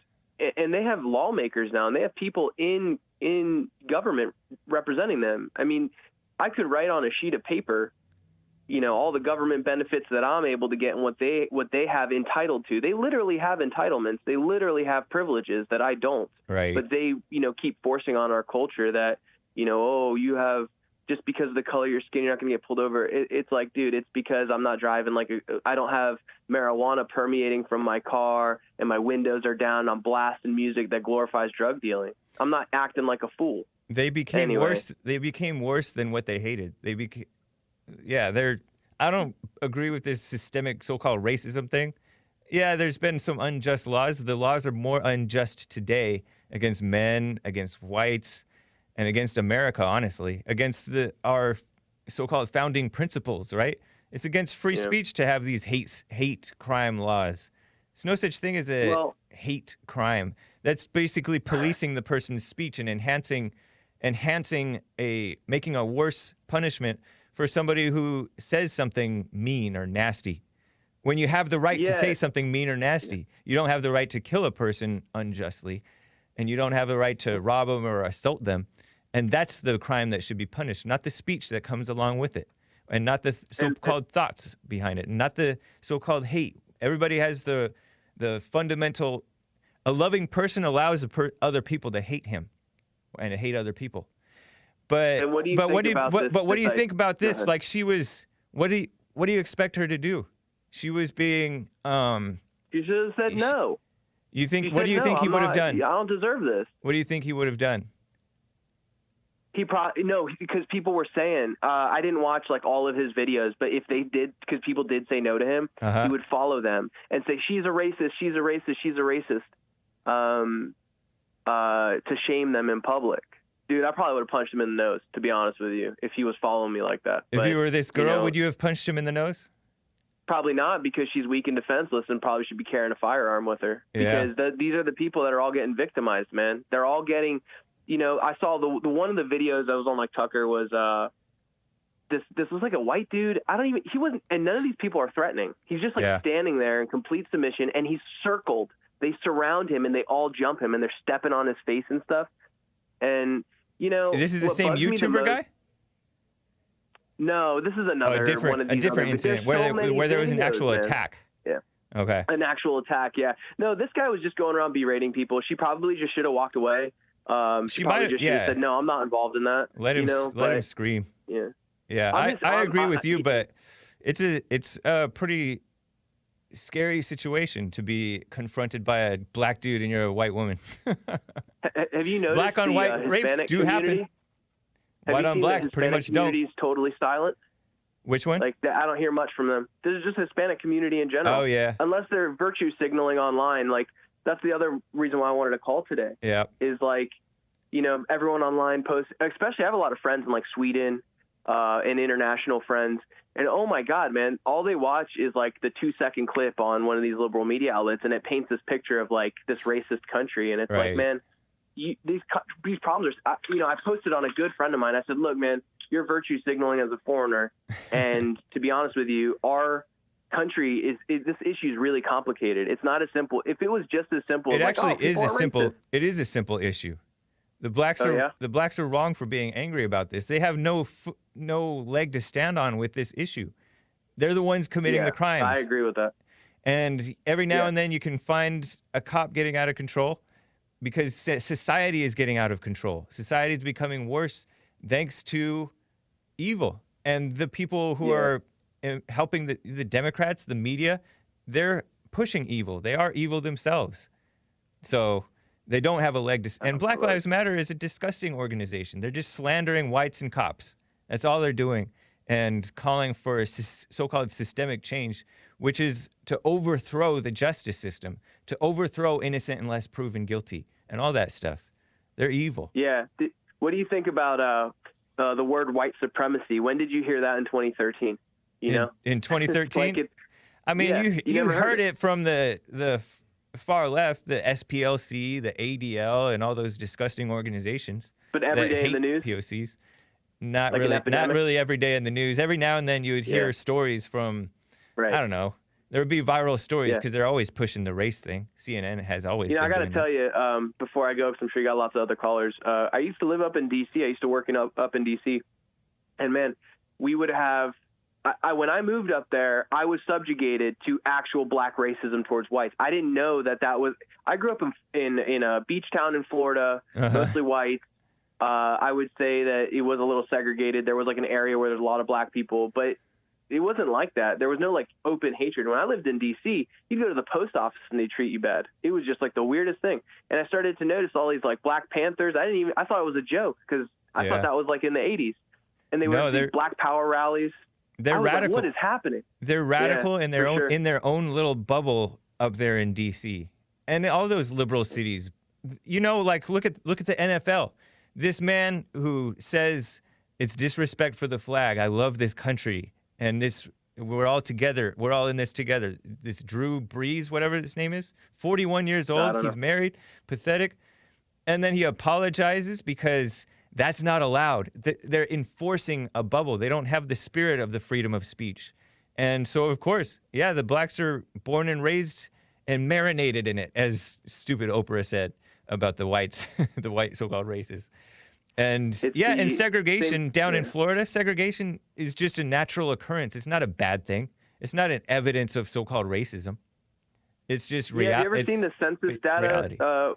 and they have lawmakers now, and they have people in government representing them. I mean, I could write on a sheet of paper, you know, all the government benefits that I'm able to get and what they have entitled to. They literally have entitlements. They literally have privileges that I don't. Right. But they, keep forcing on our culture that, you have, just because of the color of your skin, you're not going to get pulled over. It's like, dude, it's because I'm not driving I don't have marijuana permeating from my car and my windows are down and I'm blasting music that glorifies drug dealing. I'm not acting like a fool. They became worse. They became worse than what they hated. I don't agree with this systemic so-called racism thing. Yeah, there's been some unjust laws. The laws are more unjust today against men, against whites, and against America, honestly, against our so-called founding principles, right? It's against free speech to have these hate crime laws. There's no such thing as a hate crime. That's basically policing the person's speech and making a worse punishment for somebody who says something mean or nasty. When you have the right to say something mean or nasty, you don't have the right to kill a person unjustly, and you don't have the right to rob them or assault them. And that's the crime that should be punished, not the speech that comes along with it, and not the so-called thoughts behind it, and not the so-called hate. Everybody has the fundamental. A loving person allows other people to hate him, and to hate other people. But what do you think about this? Like she was. What do you expect her to do? She was being. She should have said no. You think? What do you think he would have done? I don't deserve this. What do you think he would have done? Because people were saying, I didn't watch like all of his videos, but if they did, because people did say no to him, he would follow them and say, she's a racist, she's a racist, she's a racist, to shame them in public. Dude, I probably would have punched him in the nose, to be honest with you, if he was following me like that. If you were this girl, would you have punched him in the nose? Probably not, because she's weak and defenseless and probably should be carrying a firearm with her. Yeah. Because these are the people that are all getting victimized, man. They're all getting, I saw the one of the videos that was on like Tucker was this was like a white dude. He wasn't, and none of these people are threatening. He's just like standing there in complete submission, and he's circled. They surround him and they all jump him and they're stepping on his face and stuff. And this is the same YouTuber guy? No, this is another one of these a different incident where there was an actual attack. Yeah. Okay. An actual attack, yeah. No, this guy was just going around berating people. She probably just should have walked away. She probably just should have said, "No, I'm not involved in that." Let him scream. Yeah. Yeah, I agree with you, but it's a pretty scary situation to be confronted by a black dude and you're a white woman. Have you noticed black on white rapes do happen? White on black pretty much don't. Community's totally silent. Which one? Like I don't hear much from them. This is just Hispanic community in general. Oh yeah. Unless they're virtue signaling online, like that's the other reason why I wanted to call today. Yeah. Is like, everyone online posts. Especially, I have a lot of friends in like Sweden, and international friends. And oh my God, man, all they watch is like the 2-second clip on one of these liberal media outlets, and it paints this picture of like this racist country, and it's like, man. These problems are, I posted on a good friend of mine. I said, look, man, you're virtue signaling as a foreigner. And to be honest with you, our country this issue is really complicated. It's not as simple. If it was just as simple, it as actually is a simple. It is a simple issue. The blacks are wrong for being angry about this. They have no leg to stand on with this issue. They're the ones committing the crimes. I agree with that. And every now and then you can find a cop getting out of control. Because society is getting out of control. Society is becoming worse thanks to evil. And the people who are helping the Democrats, the media, they're pushing evil. They are evil themselves. So they don't have a leg to... And Black Lives Matter is a disgusting organization. They're just slandering whites and cops. That's all they're doing. And calling for a so-called systemic change, which is to overthrow the justice system, to overthrow innocent unless proven guilty, and all that stuff. They're evil. Yeah. What do you think about the word white supremacy? When did you hear that in 2013? In 2013? like you heard it from the far left, the SPLC, the ADL, and all those disgusting organizations. But every day in the news? POCs. Not really every day in the news. Every now and then you would hear stories from, I don't know, there would be viral stories because they're always pushing the race thing. CNN has always been I got to doing tell you, before I go, because I'm sure you got lots of other callers, I used to live up in D.C. I used to work up in D.C. And, man, we would have when I moved up there, I was subjugated to actual black racism towards whites. I didn't know that was – I grew up in a beach town in Florida, mostly white. I would say that it was a little segregated. There was like an area where there's a lot of black people, but it wasn't like that. There was no like open hatred. When I lived in D.C., you'd go to the post office and they treat you bad. It was just like the weirdest thing. And I started to notice all these like Black Panthers. I thought it was a joke because I thought that was like in the 80s. And they would have these Black Power rallies. They're radical. Like, what is happening? They're radical in their own little bubble up there in D.C. and all those liberal cities. Like look at the NFL. This man who says it's disrespect for the flag. I love this country, and we're all together. We're all in this together. This Drew Brees, whatever his name is, 41 years old. He's married. Pathetic. And then he apologizes because that's not allowed. They're enforcing a bubble. They don't have the spirit of the freedom of speech. And so, of course, the blacks are born and raised and marinated in it, as stupid Oprah said about the whites, the white so-called races. And and segregation down in Florida, segregation is just a natural occurrence. It's not a bad thing. It's not an evidence of so-called racism. It's just reality. Have you ever seen the census data?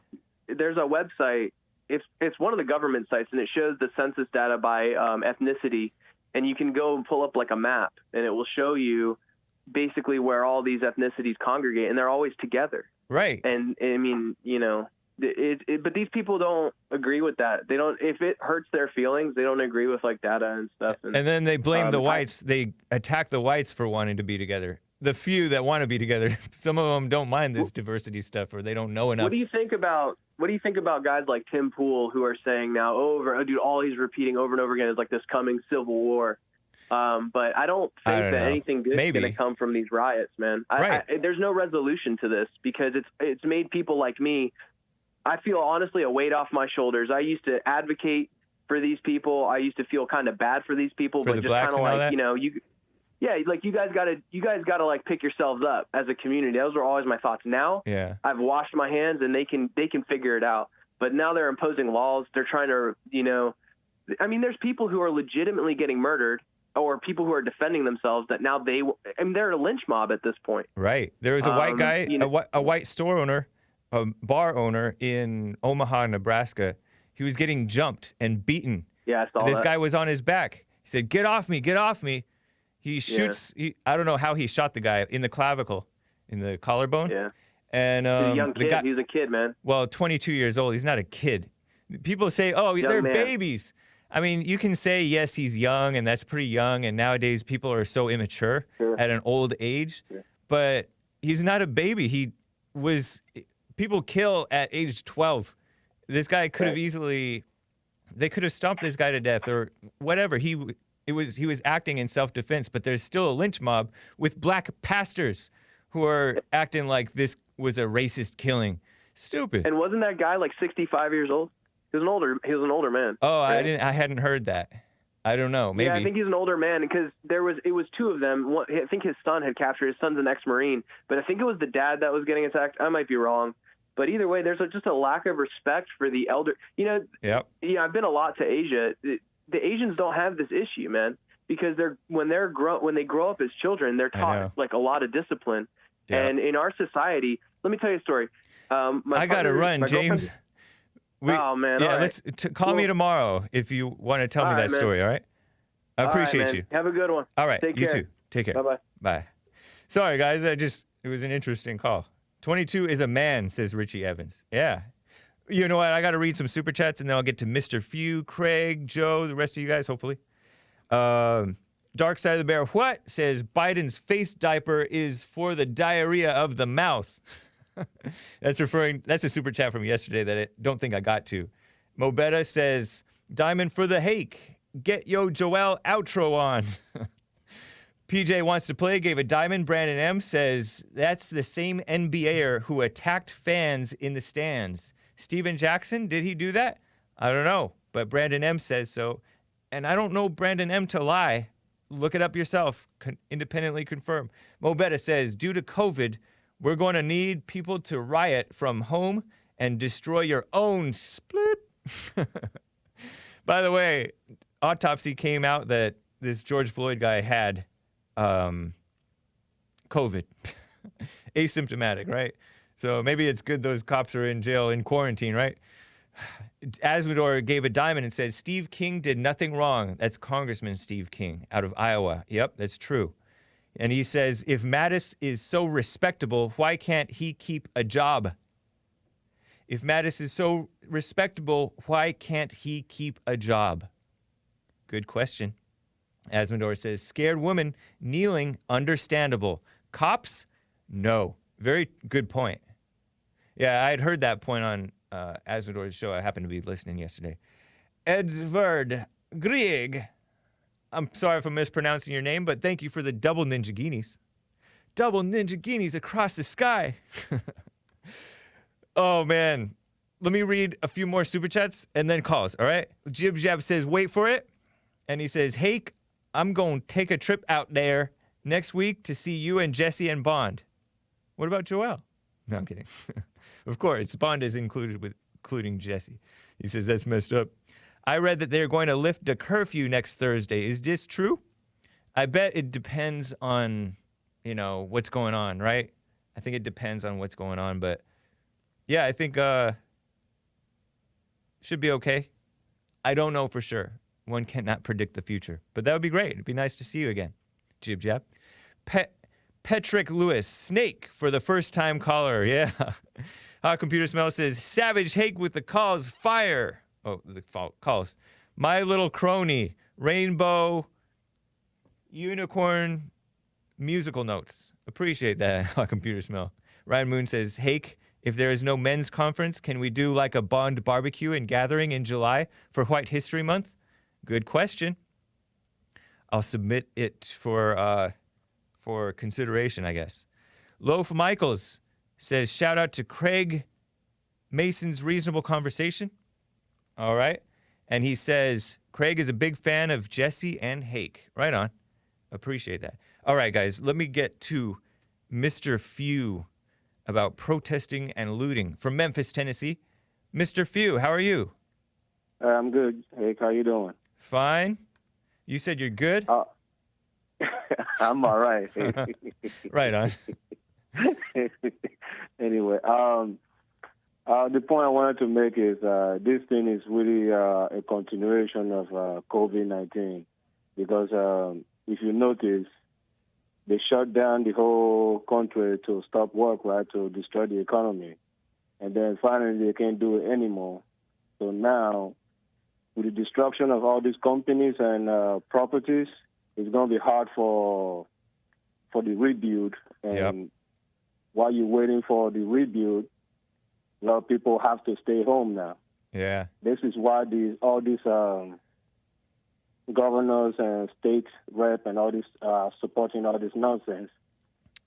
There's a website. It's one of the government sites, and it shows the census data by ethnicity. And you can go and pull up like a map, and it will show you basically where all these ethnicities congregate, and they're always together. Right. And I mean, but these people don't agree with that. They don't. If it hurts their feelings, they don't agree with like data and stuff. And then they blame the whites. They attack the whites for wanting to be together. The few that want to be together, some of them don't mind this diversity stuff, or they don't know enough. What do you think about guys like Tim Pool who are saying now all he's repeating over and over again is like this coming civil war? But I don't I think don't that know. anything good is going to come from these riots, man. Right. There's no resolution to this because it's made people like me, I feel honestly a weight off my shoulders. I used to advocate for these people. I used to feel kind of bad for these people, For but the just blacks kind of and all like, that? like you guys gotta like pick yourselves up as a community. Those were always my thoughts. Now I've washed my hands and they can figure it out. But now they're imposing laws. They're trying to, there's people who are legitimately getting murdered or people who are defending themselves that now they're a lynch mob at this point. Right. There was a white guy, a white store owner, a bar owner in Omaha, Nebraska. He was getting jumped and beaten. Yeah, I saw this that. guy was on his back. He said, "Get off me, get off me." He shoots, I don't know how he shot the guy in the clavicle, in the collarbone. Yeah. And He's a young kid. He's a kid, man. Well, 22 years old. He's not a kid. People say, oh, they're babies. I mean, you can say, yes, he's young, and that's pretty young, and nowadays people are so immature at an old age. But he's not a baby. People kill at age 12. This guy could have they could have stomped this guy to death or whatever. He was acting in self-defense, but there's still a lynch mob with black pastors who are acting like this was a racist killing. Stupid. And wasn't that guy like 65 years old? He was an older man. Oh, right? I hadn't heard that. I don't know. Maybe. Yeah, I think he's an older man because it was two of them. I think his son had captured. His son's an ex-Marine, but I think it was the dad that was getting attacked. I might be wrong. But either way, there's just a lack of respect for the elder. Yep. Yeah, I've been a lot to Asia. The Asians don't have this issue, man, because when they grow up as children, they're taught like a lot of discipline. Yep. And in our society, let me tell you a story. I gotta run, James. Oh man! Yeah, right. call me tomorrow if you want to tell me that story. All right. I appreciate you. Have a good one. All right. Take you care. too. Take care. Bye-bye. Bye. Sorry, guys. It was an interesting call. 22 is a man, says Richie Evans. Yeah. You know what? I got to read some super chats and then I'll get to Mr. Few, Craig, Joe, the rest of you guys, hopefully. Dark Side of the Bear, what? Says Biden's face diaper is for the diarrhea of the mouth. That's a super chat from yesterday that I don't think I got to. Mobetta says, Diamond for the Hake. Get yo Joel outro on. PJ wants to play, gave a diamond. Brandon M says, that's the same NBAer who attacked fans in the stands. Steven Jackson, did he do that? I don't know, but Brandon M says so. And I don't know Brandon M to lie. Look it up yourself. Independently confirm. Mobetta says, due to COVID, we're going to need people to riot from home and destroy your own split. By the way, autopsy came out that this George Floyd guy had COVID. Asymptomatic, right? So maybe it's good those cops are in jail in quarantine, right? Asmodor gave a diamond and says, Steve King did nothing wrong. That's Congressman Steve King out of Iowa. Yep, that's true. And he says, if Mattis is so respectable, why can't he keep a job? If Mattis is so respectable, why can't he keep a job? Good question. Asmodor says, scared woman kneeling, understandable. Cops? No. Very good point. Yeah, I had heard that point on Asmodor's show. I happened to be listening yesterday. Edvard Grieg. I'm sorry if I'm mispronouncing your name, but thank you for the double ninja guineas. Double ninja guineas across the sky. Oh, man. Let me read a few more super chats and then calls, all right? Jib Jab says, wait for it. And he says, Hake, I'm going to take a trip out there next week to see you and Jesse and Bond. What about Joel? No, I'm kidding. Of course, Bond is including Jesse. He says, that's messed up. I read that they're going to lift the curfew next Thursday. Is this true? I bet it depends on, what's going on, right? I think it depends on what's going on, but yeah, I think should be okay. I don't know for sure. One cannot predict the future, but that would be great. It'd be nice to see you again. Jib Jab. Petrick Lewis, Snake for the first time caller. Yeah. Hot Computer Smell says, Savage Hake with the calls, fire. Oh, the calls. My Little Crony, Rainbow, Unicorn, musical notes. Appreciate that, Hot Computer Smell. Ryan Moon says, Hake, if there is no men's conference, can we do like a Bond barbecue and gathering in July for White History Month? Good question. I'll submit it for consideration, I guess. Loaf Michaels says, shout out to Craig Mason's Reasonable Conversation. All right. And he says, Craig is a big fan of Jesse and Hake. Right on. Appreciate that. All right, guys, let me get to Mr. Few about protesting and looting from Memphis, Tennessee. Mr. Few, how are you? I'm good. Hake, how you doing? Fine. You said you're good? I'm all right. Right on. Anyway, the point I wanted to make is this thing is really a continuation of COVID-19 because if you notice, they shut down the whole country to stop work, right, to destroy the economy. And then finally they can't do it anymore. So now, with the destruction of all these companies and properties, it's going to be hard for the rebuild. And while you're waiting for the rebuild, a lot of people have to stay home now. Yeah. This is why all these governors and state rep and all this supporting all this nonsense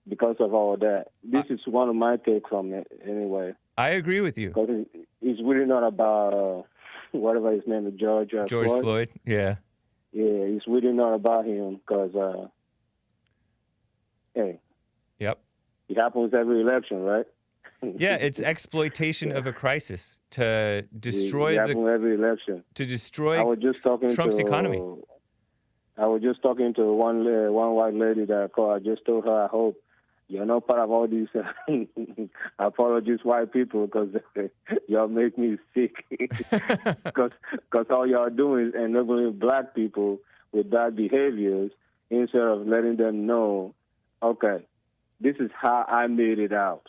because of all that. This is one of my takes on it anyway. I agree with you. Because it's really not about whatever his name is, George Floyd. Yeah. Yeah, it's really not about him because, hey. Yep. It happens every election, right? Yeah, it's exploitation of a crisis to destroy every election. To destroy I was just talking Trump's to, economy. I was just talking to one white lady that I called. I just told her, I hope you're not part of all these apologies white people because y'all make me sick. Because all y'all doing is enabling black people with bad behaviors instead of letting them know, okay, this is how I made it out.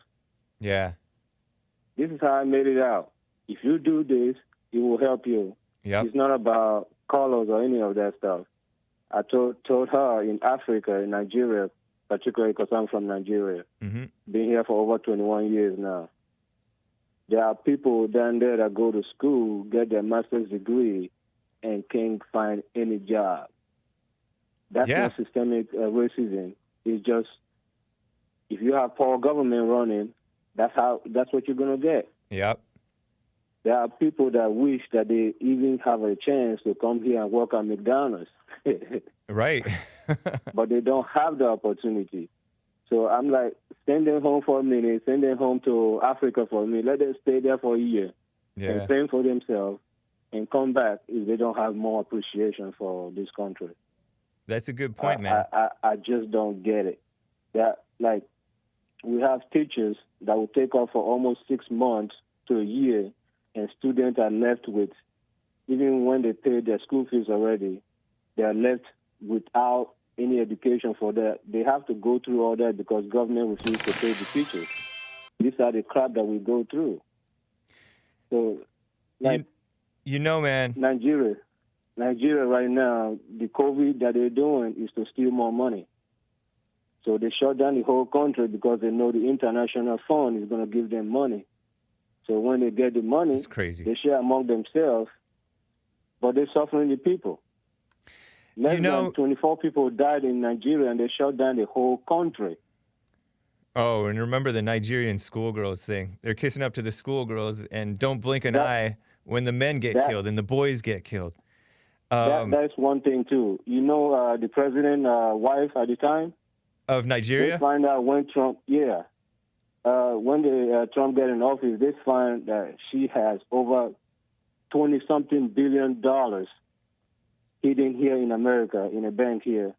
Yeah. This is how I made it out. If you do this, it will help you. Yep. It's not about colors or any of that stuff. I told her in Africa, in Nigeria, particularly because I'm from Nigeria, been here for over 21 years now. There are people down there that go to school, get their master's degree, and can't find any job. That's not systemic racism. It's just if you have poor government running, that's what you're gonna get. Yep. There are people that wish that they even have a chance to come here and work at McDonald's. Right. But they don't have the opportunity. So I'm like, send them home for a minute, send them home to Africa for a minute, let them stay there for a year and fend for themselves and come back if they don't have more appreciation for this country. That's a good point, man. I just don't get it. That, like, we have teachers that will take off for almost 6 months to a year, and students are left with, even when they paid their school fees already, they are left without any education for that. They have to go through all that because government refuses to pay the teachers. These are the crap that we go through. So, like, you know, man, Nigeria right now, the COVID that they're doing is to steal more money. So they shut down the whole country because they know the international fund is going to give them money. So when they get the money, it's crazy. They share among themselves, but they're suffering the people. Less than 24 people died in Nigeria, and they shut down the whole country. Oh, and remember the Nigerian schoolgirls thing. They're kissing up to the schoolgirls and don't blink an eye when the men get killed and the boys get killed. That's one thing, too. You know the president's wife at the time? Of Nigeria? They find out when Trump, when Trump got in office, they find that she has over $20-something billion hidden here in America in a bank here.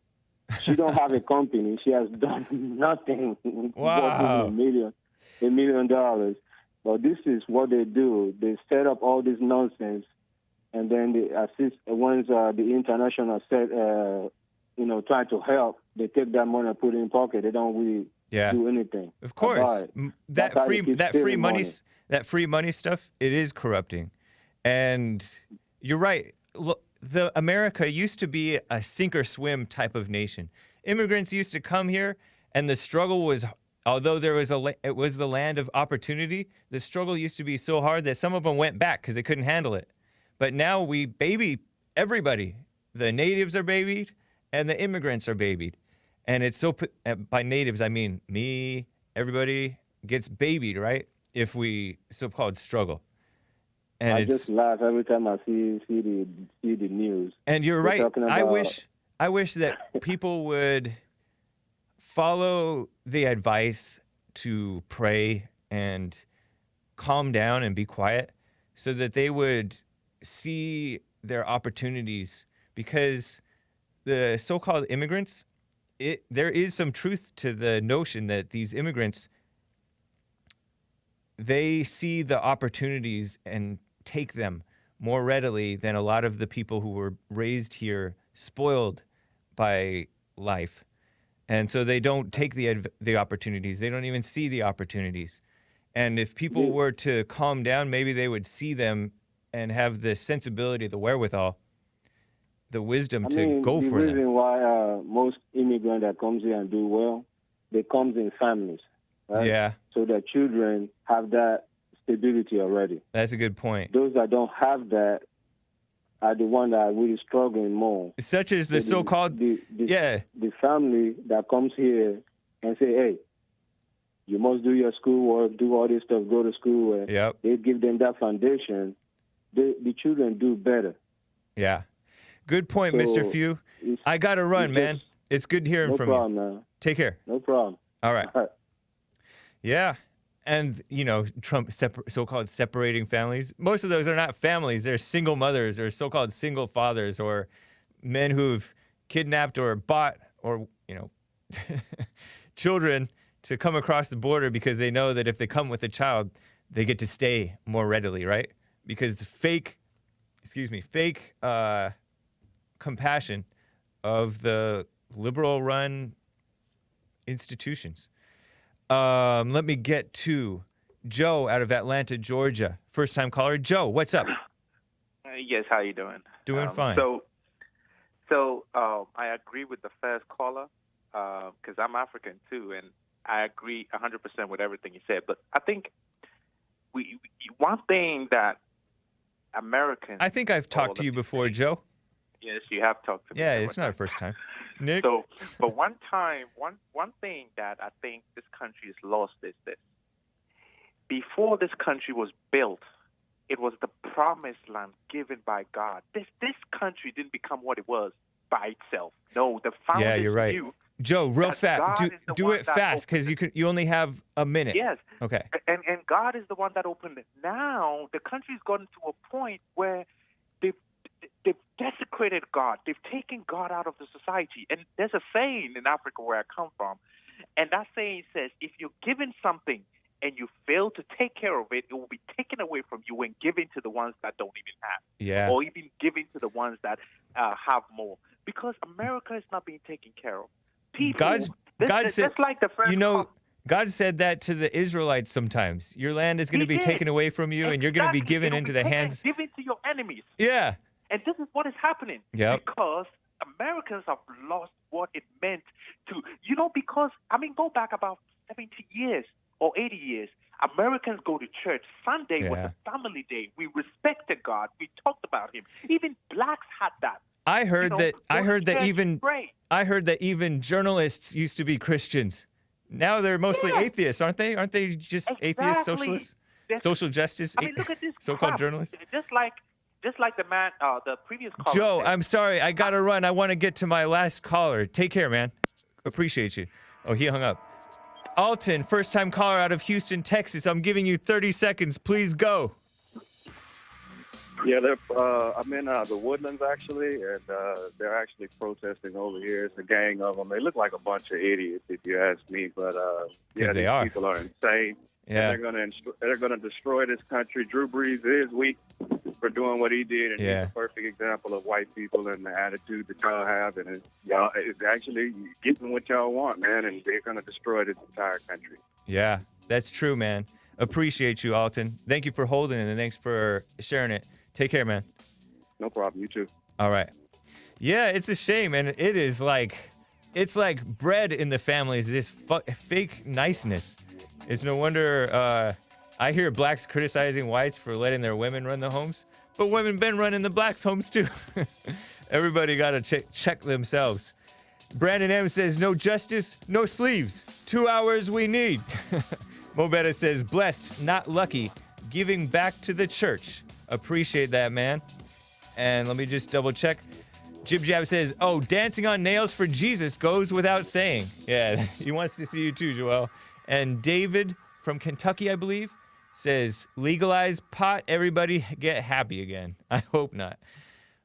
She don't have a company. She has done nothing. Wow. $1 million. But this is what they do. They set up all this nonsense, and then they assist once the international set, try to help. They take that money and put it in pocket. They don't really do anything. Of course, that free money stuff, it is corrupting, and you're right. Look, America used to be a sink or swim type of nation. Immigrants used to come here, and the struggle was, although it was the land of opportunity, the struggle used to be so hard that some of them went back because they couldn't handle it. But now we baby everybody. The natives are babied, and the immigrants are babied. And it's so, by natives, I mean me, everybody gets babied, right? If we so-called struggle. And I just laugh every time I see the news. And you're They're right. talking I wish that people would follow the advice to pray and calm down and be quiet so that they would see their opportunities, because the so-called immigrants, there is some truth to the notion that these immigrants, they see the opportunities and take them more readily than a lot of the people who were raised here, spoiled by life. And so they don't take the opportunities. They don't even see the opportunities. And if people were to calm down, maybe they would see them and have the sensibility, the wherewithal, the wisdom to go for them. The reason why most immigrants that comes here and do well, they comes in families, right? Yeah. So their children have that stability already. That's a good point. Those that don't have that are the ones that are really struggling more. Such as the so-called, the family that comes here and say, hey, you must do your schoolwork, do all this stuff, go to school. And they give them that foundation. The children do better. Yeah. Good point, So Mr. Few. I got to run, man. It's good hearing from you. No problem, man. Take care. No problem. All right. Yeah. And, you know, Trump so-called separating families. Most of those are not families. They're single mothers or so-called single fathers or men who've kidnapped or bought or, you know, children to come across the border because they know that if they come with a child, they get to stay more readily, right? Because the fake compassion of the liberal-run institutions. Let me get to Joe out of Atlanta, Georgia. First-time caller. Joe, what's up? Yes, how you doing? Doing fine. So I agree with the first caller because I'm African too, and I agree 100% with everything you said. But I think one thing that Americans... I think I've talked to you before, Joe. Yes, you have talked to me. Yeah, it's not the first time. Nick? So, but one thing that I think this country has lost is this. Before this country was built, it was the promised land given by God. This country didn't become what it was by itself. No, the founders Yeah, you're right. knew Joe, real that fast. God is the Do one it that fast because you only have a minute. Yes. Okay. And God is the one that opened it. Now the country's gotten to a point where they've desecrated God. They've taken God out of the society. And there's a saying in Africa where I come from, and that saying says, if you're given something and you fail to take care of it, it will be taken away from you and given to the ones that don't even have. Yeah. Or even given to the ones that have more. Because America is not being taken care of. People, God said, just like the first God said that to the Israelites sometimes. Your land is going to be taken away from you, and you're going to be given into the hands. Given to your enemies. Yeah. And this is what is happening. Yep. Because Americans have lost what it meant to, because, go back about 70 years or 80 years. Americans go to church. Sunday was a family day. We respected God. We talked about him. Even blacks had that. I heard that even journalists used to be Christians. Now they're mostly atheists, aren't they? Aren't they just atheists, socialists? Social justice, look at this so-called crap. journalists? Just like the man, the previous caller. Joe, said. I'm sorry. I got to run. I want to get to my last caller. Take care, man. Appreciate you. Oh, he hung up. Alton, first-time caller out of Houston, Texas. I'm giving you 30 seconds. Please go. Yeah, I'm in the Woodlands, actually, and they're actually protesting over here. It's a gang of them. They look like a bunch of idiots, if you ask me, but they these are. people are insane. Yeah. And they're gonna destroy this country. Drew Brees is weak for doing what he did, and he's a perfect example of white people and the attitude that y'all have, and it's actually getting what y'all want, man, and they're gonna destroy this entire country. Yeah, that's true, man. Appreciate you, Alton. Thank you for holding it, and thanks for sharing it. Take care, man. No problem. You too. All right. Yeah, it's a shame, and it's like bread in the family is this fake niceness. It's no wonder I hear blacks criticizing whites for letting their women run the homes, but women been running the blacks' homes too. Everybody got to check themselves. Brandon M says, no justice, no sleeves. 2 hours we need. Mobetta says, blessed, not lucky. Giving back to the church. Appreciate that, man. And let me just double check. Jib Jab says, oh, dancing on nails for Jesus goes without saying. Yeah, he wants to see you too, Joel. And David from Kentucky, I believe, says, legalize pot, everybody get happy again. I hope not.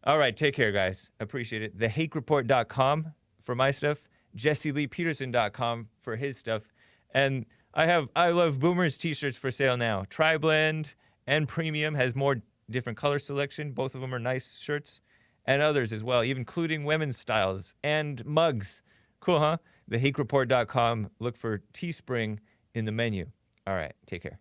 All right, take care, guys. Appreciate it. TheHakeReport.com for my stuff. JesseLeePeterson.com for his stuff. And I have I Love Boomers t-shirts for sale now. Tri-Blend and Premium has more different color selection. Both of them are nice shirts. And others as well, even including women's styles and mugs. Cool, huh? TheHakeReport.com. Look for Teespring in the menu. All right, take care.